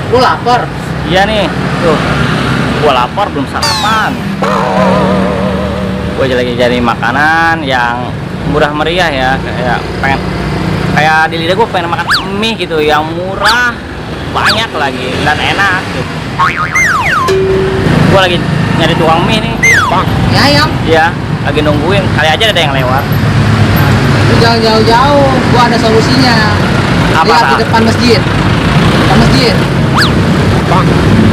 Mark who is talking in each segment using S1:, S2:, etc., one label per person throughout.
S1: Lu lapar?
S2: Iya nih, tuh. Gua lapar belum sarapan. Gua lagi cari makanan yang murah meriah ya, kayak di lidah gua pengen makan mie gitu yang murah, banyak lagi dan enak gitu. Gua lagi nyari tukang mie nih.
S1: Bang, mie ayam?
S2: Iya, lagi nungguin, kali aja ada yang lewat.
S1: Lu jangan jauh-jauh, gua ada solusinya.
S2: Apa,
S1: Lihat
S2: Pak?
S1: di depan masjid. Depan masjid.
S2: Bang,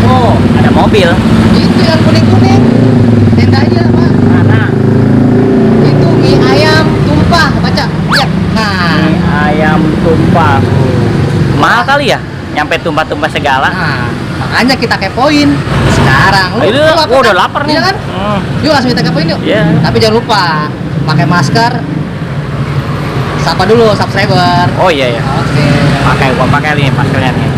S1: Oh,
S2: ada mobil.
S1: itu yang kuning-kuning. Tendanya, Pak.
S2: Mana?
S1: Itu mie ayam tumpah, baca. Lihat. Nah,
S2: Mie ayam tumpah. Mahal kali ya? Nyampe tumpah-tumpah segala.
S1: nah, makanya kita kepoin sekarang.
S2: Ayo,
S1: lapar
S2: gua udah
S1: kan?
S2: lapar nih.
S1: Iya kan? Yuk langsung kita kepoin yuk.
S2: Iya.
S1: Tapi jangan lupa pakai masker. Sapa dulu subscriber.
S2: Oh iya ya.
S1: Oke.
S2: Gua pakai nih maskernya nih.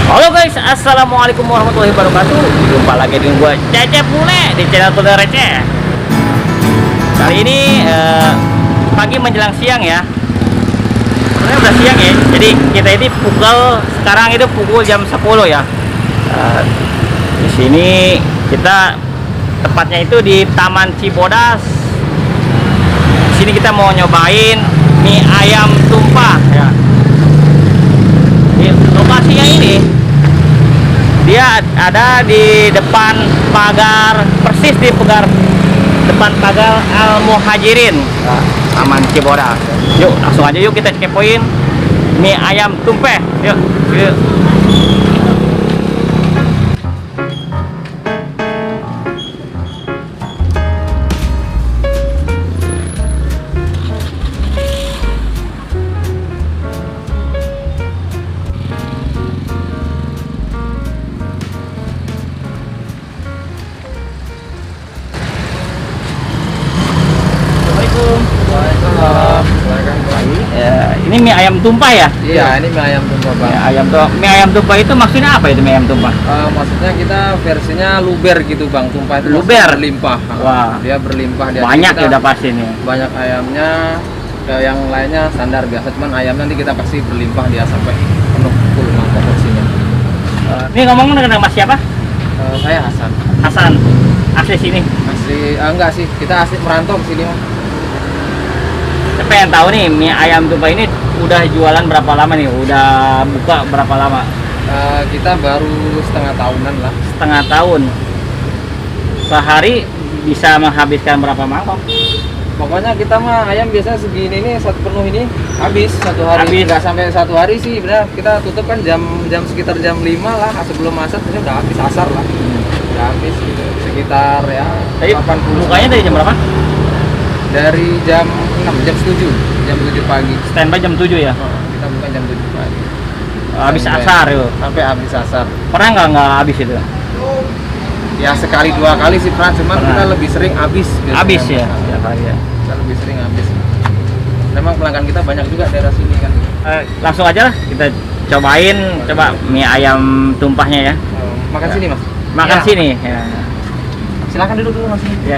S2: Halo guys, assalamualaikum warahmatullahi wabarakatuh. Jumpa lagi dengan gua Cecep Bule di channel Tulen Receh. Kali ini pagi menjelang siang ya. Sebenarnya udah siang ya. Jadi kita ini sekarang itu pukul jam 10 ya. Di sini kita tepatnya itu di Taman Cibodas. Di sini kita mau nyobain mie ayam tumpah ya. Di lokasinya ini dia ada di depan pagar, persis di depan pagar Al Muhajirin, Taman Cibodas. Yuk langsung aja yuk kita kepoin mie ayam tumpah. Yuk, yuk. Ya, ini mie ayam tumpah ya?
S3: Iya, ini mie ayam tumpah, Bang.
S2: Mie ayam tumpah itu maksudnya apa itu mie ayam tumpah?
S3: Maksudnya kita versinya luber gitu, Bang. Tumpah itu
S2: Luber?
S3: berlimpah.
S2: Wah.
S3: Dia berlimpah.
S2: Banyak ya
S3: kita
S2: udah pasti nih.
S3: banyak ayamnya. Yang lainnya standar biasa, cuman ayam nanti kita kasih berlimpah dia sampai penuh full mangkok porsinya.
S2: Ini ngomong dengan Mas siapa?
S3: Saya Hasan.
S2: Hasan. Asli sini.
S3: Asli enggak sih, kita asli merantau ke sini, Mas.
S2: Saya pengen tahu nih mie ayam tumpah ini udah jualan berapa lama nih? Udah buka berapa lama?
S3: Kita baru setengah tahunan lah.
S2: Setengah tahun. Sehari bisa menghabiskan berapa mangkok?
S3: Pokoknya kita mah ayam biasanya segini nih, satu penuh ini habis satu hari.
S2: Habis.
S3: Nggak sampai satu hari sih, benar. Kita tutup kan jam sekitar jam 5 lah, sebelum masak ini udah habis asar lah. Udah habis gitu. Sekitar ya
S2: Tapi
S3: 80.
S2: bukanya dari jam berapa?
S3: Dari jam 6, jam 7 pagi.
S2: Standby jam 7 ya?
S3: Kita buka jam 7 pagi.
S2: Habis
S3: Sampai-
S2: asar yuk.
S3: Sampai habis asar.
S2: Pernah nggak habis itu?
S3: Ya sekali dua kali sih pernah, cuman
S2: Pernah.
S3: kita lebih sering habis. biasanya.
S2: Habis ya? Tiap hari ya.
S3: Kita lebih sering habis. Memang pelanggan kita banyak juga daerah sini kan.
S2: Langsung aja lah kita coba mie ayam tumpahnya ya.
S3: Makan
S2: Ya.
S3: sini, Mas.
S2: Makan
S3: Ya.
S2: sini ya.
S3: Silakan duduk dulu, Mas.
S2: Ya.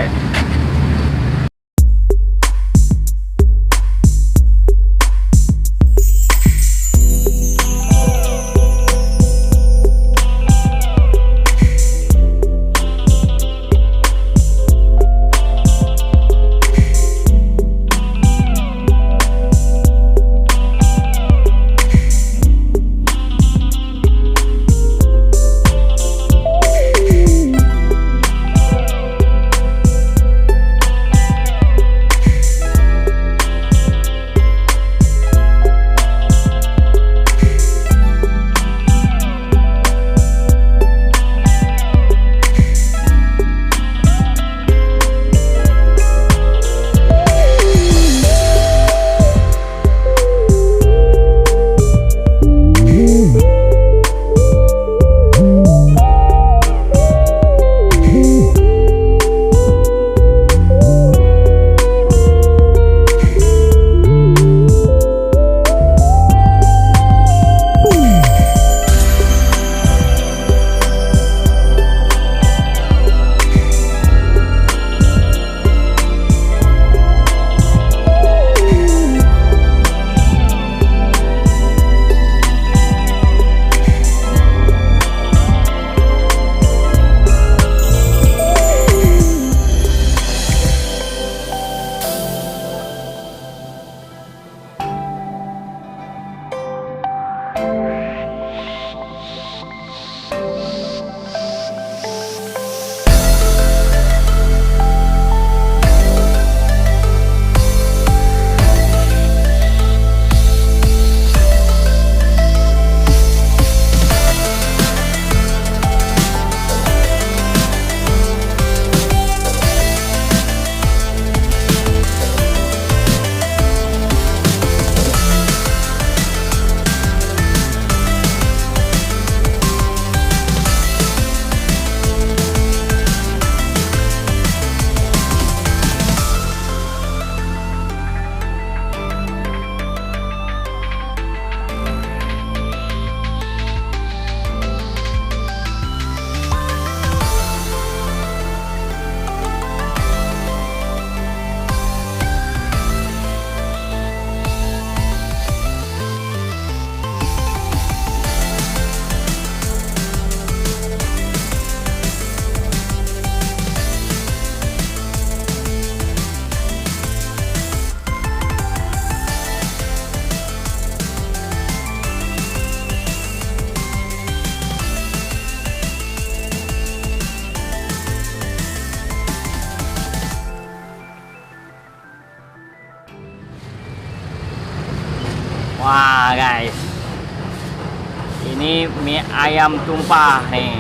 S2: Ini mie ayam tumpah nih.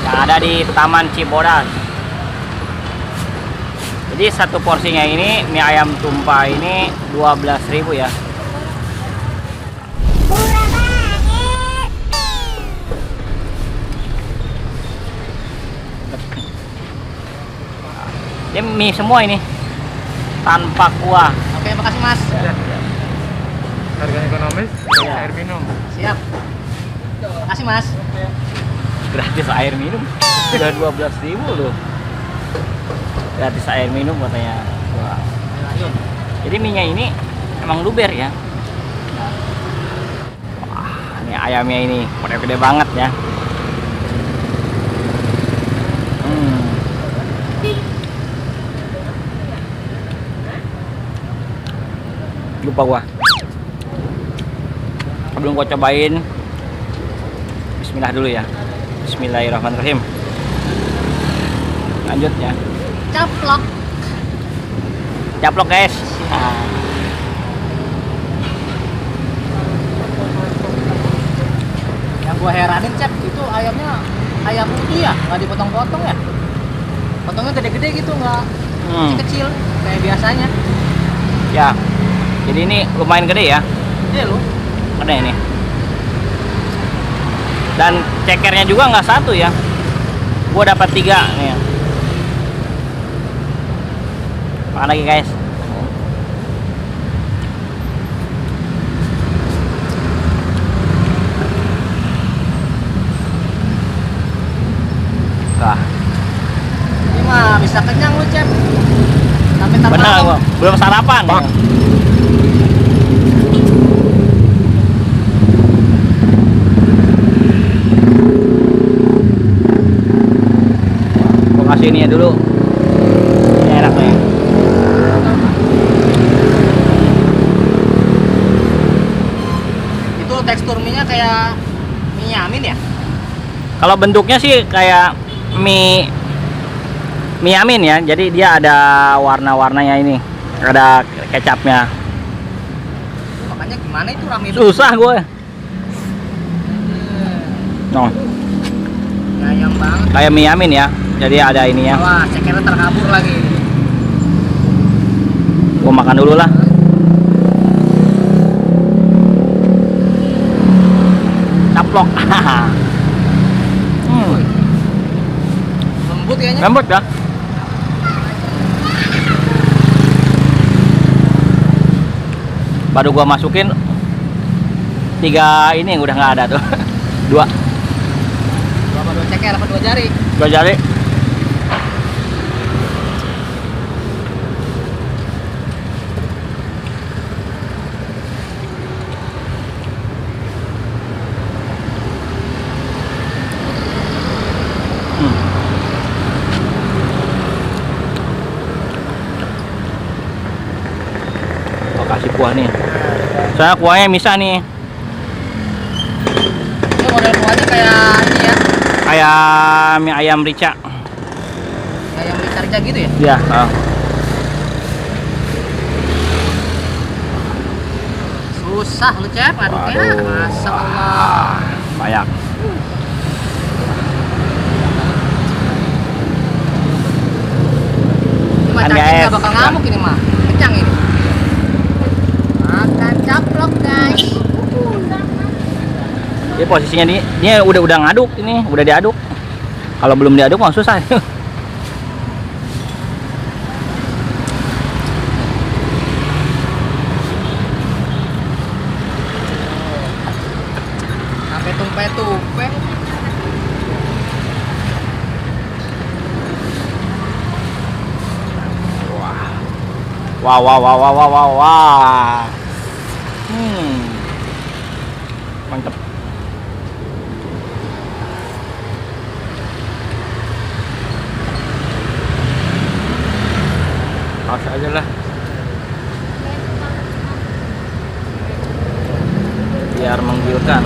S2: Yang ada di Taman Cibodas. Jadi satu porsinya ini mie ayam tumpah ini 12.000 ya. Ini mie semua ini tanpa kuah.
S1: Oke, makasih Mas.
S3: Harga ekonomis,
S2: Iya.
S3: air minum.
S1: Siap. Makasih Mas.
S2: Gratis air minum. Udah 12.000 loh. Gratis air minum katanya. Wah. Jadi mie-nya ini emang luber ya. Wah, ini ayamnya ini gede banget ya. Lupa gua. Sebelum gua cobain, bismillah dulu ya. Bismillahirrahmanirrahim. Lanjut ya.
S1: Caplok.
S2: Caplok guys. Nah,
S1: Yang gua heranin Cep, itu ayamnya ayam utuh ya, nggak dipotong-potong ya. Potongnya gede-gede gitu, nggak kecil kayak biasanya.
S2: ya. Jadi ini lumayan gede ya.
S1: Iya lu.
S2: Gede ini. Dan cekernya juga nggak satu ya. Gua dapat 3 nih. Makan lagi guys. Wah,
S1: Ini mah bisa kenyang lu Cep. Sampai ntar
S2: bener
S1: malam.
S2: gua. Belum sarapan. Gua kasih ini ya dulu. Ini enak nih.
S1: Itu tekstur mie-nya kayak mie yamin ya?
S2: Kalau bentuknya sih kayak mie yamin ya. Jadi dia ada warna-warnanya ini. Ada kecapnya.
S1: Makanya gimana itu rame
S2: Susah gue. No,
S1: Ya, ayam banget.
S2: kayak mie yamin ya. Jadi ada ininya.
S1: Wah, cekernya terkabur lagi.
S2: Gua makan dulu lah. Caplok.
S1: Lembut kayaknya.
S2: Lembut ya. Baru gua masukin 3 ini udah nggak ada tuh. 2
S1: Berapa 2 ceker apa 2 jari?
S2: jari. Gua kasih kuah nih. Soalnya kuahnya misah nih.
S1: Itu model kuahnya kayak ini ya.
S2: Kayak mie ayam rica.
S1: Kayak mie carja gitu ya.
S2: Ya,
S1: Susah lu Cep, aduknya.
S2: Waduh.
S1: Masya Allah.
S2: banyak.
S1: Ini mah
S2: Kan,
S1: cacing
S2: guys.
S1: nggak bakal ngamuk ini mah. Kenyang ini. Makan caplok guys.
S2: Ini posisinya dia udah ngaduk ini, udah diaduk. Kalau belum diaduk mah susah.
S1: Sampai tumpe-tumpe.
S2: Wah, wah, wah, wah, wah, wah, wah. Mantep. Pas aja lah. Biar menggilkan.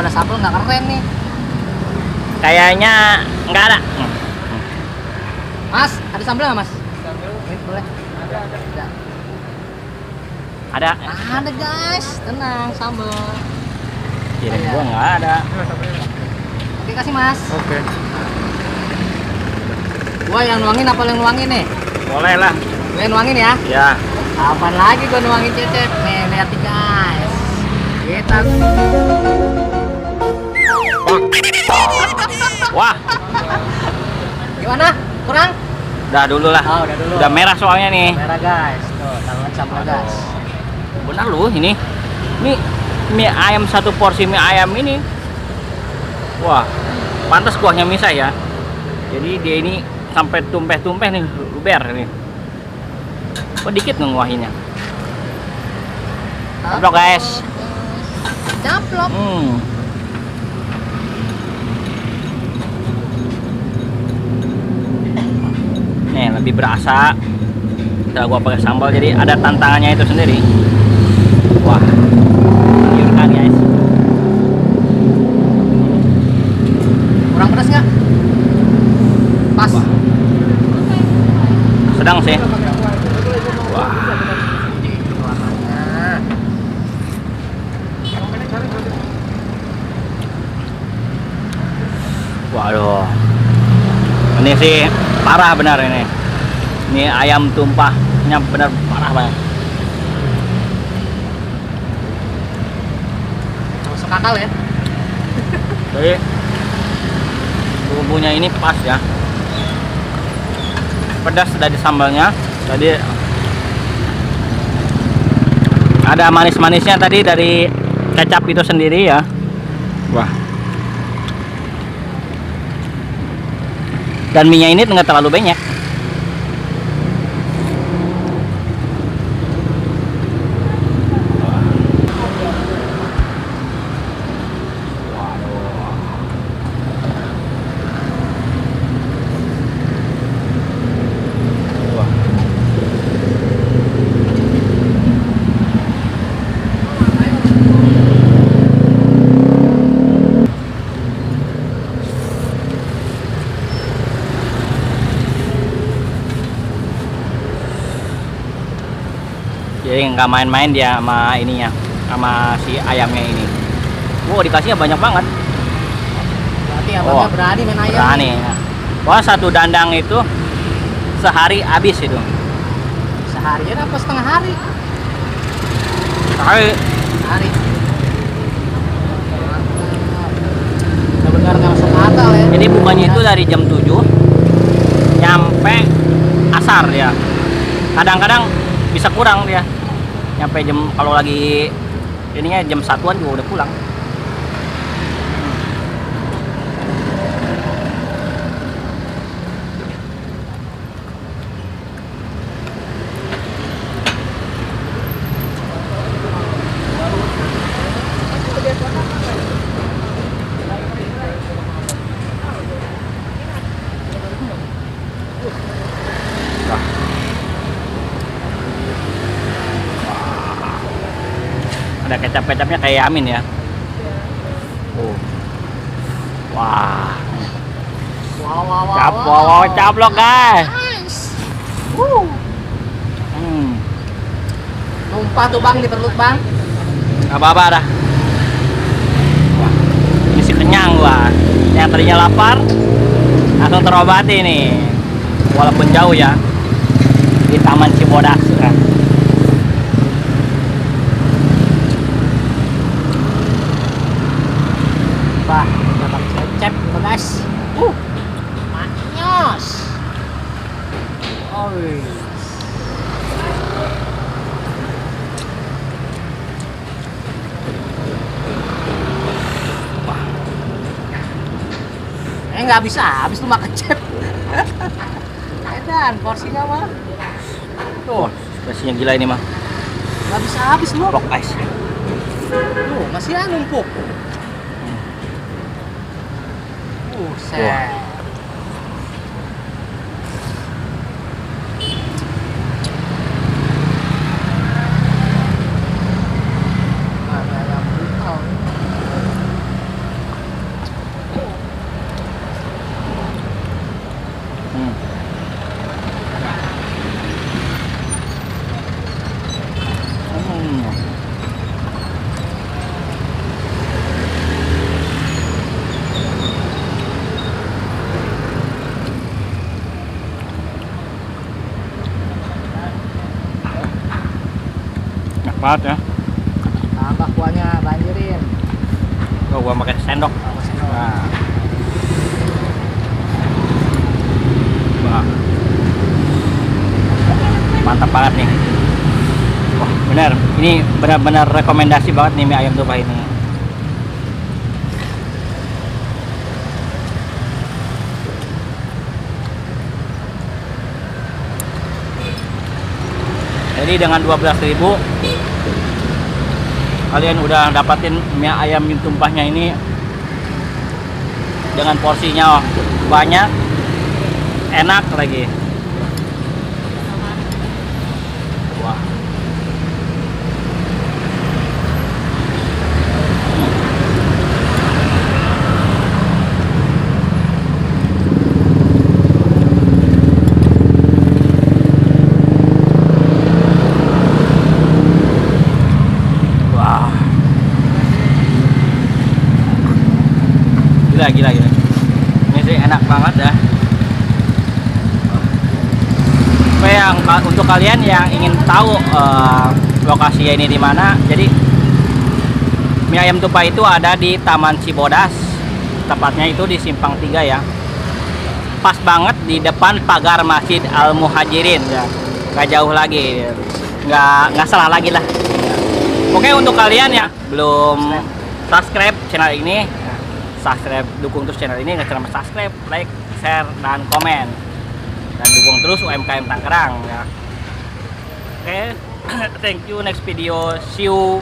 S1: ada sambal nggak keren nih.
S2: Kayaknya nggak ada.
S1: Mas, ada sambal nggak mas? Ini boleh.
S2: Ada.
S1: Ada guys, tenang sambal.
S2: Kirain gua nggak ada.
S1: Oke kasih mas.
S3: Oke.
S1: Gua yang nuangin apa yang nuangin nih?
S2: Boleh lah.
S1: Gua yang nuangin ya.
S2: Ya.
S1: Apaan lagi gua nuangin Cecep? Nih lihat nih guys. Kita.
S2: Wah,
S1: Gimana? Kurang?
S2: udah dulu lah.
S1: Oh, udah dulu.
S2: Udah merah soalnya nih.
S1: Merah guys. Tuh, tangan sambal guys.
S2: Benar loh ini. Ini mie ayam satu porsi mie ayam ini. Wah, pantas kuahnya misah ya. Jadi dia ini sampai tumpeh-tumpeh nih, luber nih. Kok dikit nguahinnya. Caplok guys.
S1: Caplok.
S2: Nih lebih berasa. Setelah gua pakai sambal jadi ada tantangannya itu sendiri. Wah, menggiurkan guys.
S1: Kurang pedas nggak? Pas.
S2: Wah. Sedang sih. Wah,
S1: Warnanya.
S2: waduh. Ini sih parah benar ini. Ini ayam tumpahnya benar parah banget.
S1: Masuk akal ya.
S2: Jadi bumbunya ini pas ya. Pedas dari sambalnya. Tadi ada manis-manisnya tadi dari kecap itu sendiri ya. Wah. Dan minyak ini nggak terlalu banyak. Jadi nggak main-main dia sama ininya, sama si ayamnya ini. Wow, dikasihnya banyak banget.
S1: Berarti abangnya berani main ayam.
S2: Berani. Wah, satu dandang itu sehari habis itu.
S1: Seharian apa setengah hari?
S2: Sehari.
S1: Hari. Benar-benar nggak masuk akal ya.
S2: Jadi bukannya itu dari jam 7 nyampe asar ya. Kadang-kadang bisa kurang dia. Nyampe jam, kalau lagi ininya jam 1-an juga udah pulang. Ada kecap-kecapnya kayak Amin ya. Wah.
S1: Wow.
S2: Caplok guys.
S1: Tumpah tuh bang di perut bang.
S2: Gak apa-apa dah. Wah, ini sih kenyang gua. Yang tadinya lapar langsung terobati nih. Walaupun jauh ya. Di Taman Cibodas kan.
S1: Bah, dapat cecep gitu guys. Manyos. Oh. Nggak bisa habis lu makan cep. Edan porsinya mah.
S2: Tuh, spesinya gila ini mah.
S1: Nggak bisa habis lu.
S2: Blok ice.
S1: Tuh, masih numpuk. Buset. Ada yang brutal.
S2: banget ya.
S1: Tambah kuahnya banjirin.
S2: Oh, gua pakai sendok. Nah. Wah. Mantap banget nih. Wah, benar. Ini benar-benar rekomendasi banget nih mie ayam tumpah ini. Jadi dengan 12.000 kalian udah dapatin mie ayam tumpahnya ini dengan porsinya banyak, enak lagi. Wah. Wah. Gila. Ini sih enak banget ya. Untuk kalian yang ingin tahu lokasinya ini di mana, jadi mie ayam tumpah itu ada di Taman Cibodas, tepatnya itu di Simpang 3 ya. Pas banget di depan pagar Masjid Al Muhajirin ya. Gak jauh lagi, nggak salah lagi lah. Oke, untuk kalian ya belum subscribe channel ini, subscribe, dukung terus channel ini, jangan lupa subscribe, like, share, dan komen, dan dukung terus UMKM Tangerang ya. Oke, thank you, next video, see you,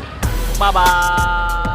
S2: bye bye.